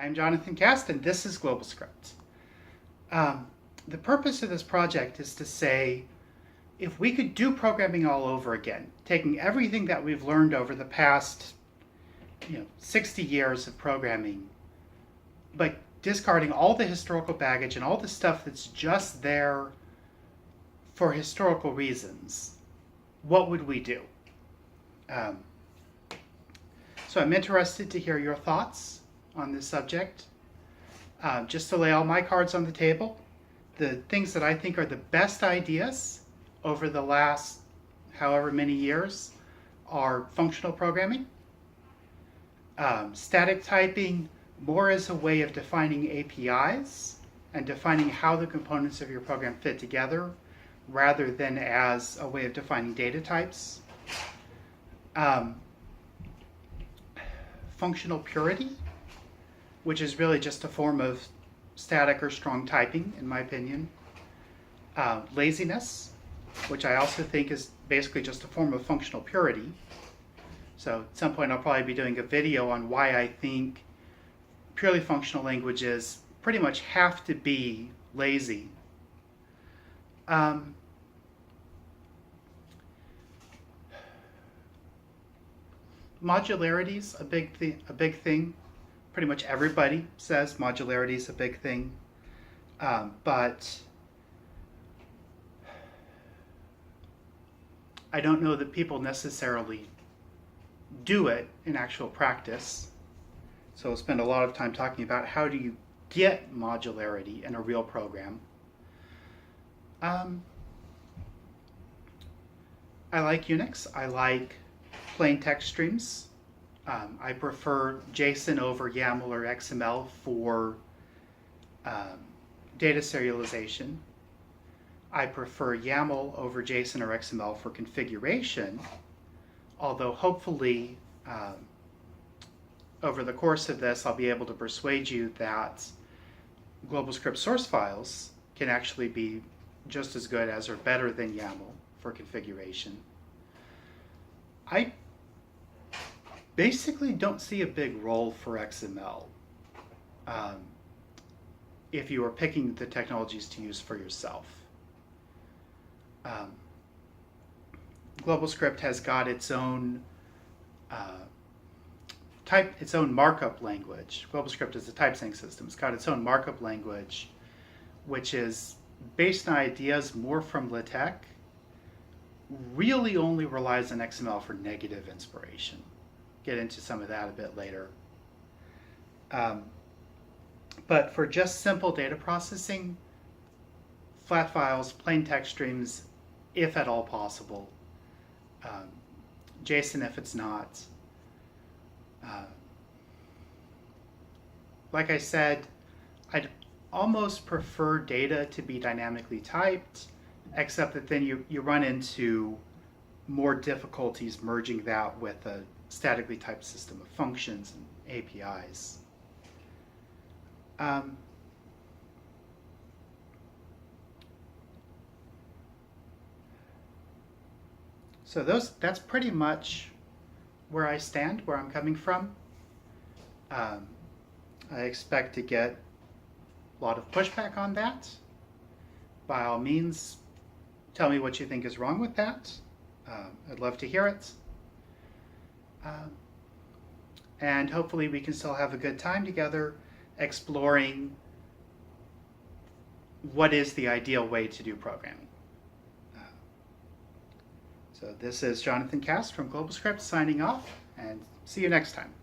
I'm Jonathan Cast, and this is GlobalScript. The purpose of this project is to say, if we could do programming all over again, taking everything that we've learned over the past 60 years of programming, but discarding all the historical baggage and all the stuff that's just there for historical reasons, what would we do? So I'm interested to hear your thoughts on this subject. Just to lay all my cards on the table, the things that I think are the best ideas over the last however many years are functional programming, static typing more as a way of defining APIs and defining how the components of your program fit together rather than as a way of defining data types. Functional purity, which is really just a form of static or strong typing, in my opinion. Laziness, which I also think is basically just a form of functional purity. So at some point I'll probably be doing a video on why I think purely functional languages pretty much have to be lazy. Modularity is a big thing. Pretty much everybody says modularity is a big thing, but I don't know that people necessarily do it in actual practice. So we'll spend a lot of time talking about how do you get modularity in a real program. I like Unix. I like plain text streams. I prefer JSON over YAML or XML for data serialization. I prefer YAML over JSON or XML for configuration, although hopefully over the course of this I'll be able to persuade you that GlobalScript source files can actually be just as good as or better than YAML for configuration. I basically don't see a big role for XML if you are picking the technologies to use for yourself. GlobalScript has got its own its own markup language. GlobalScript is a typesetting system. It's got its own markup language, which is based on ideas more from LaTeX, really only relies on XML for negative inspiration. Get into some of that a bit later. But for just simple data processing, flat files, plain text streams, if at all possible, JSON if it's not. Like I said, I'd almost prefer data to be dynamically typed, except that then you run into more difficulties merging that with a statically typed system of functions and APIs. So that's pretty much where I stand, where I'm coming from. I expect to get a lot of pushback on that. By all means, tell me what you think is wrong with that. I'd love to hear it. And hopefully we can still have a good time together exploring what is the ideal way to do programming. So this is Jonathan Cast from GlobalScript signing off, and see you next time.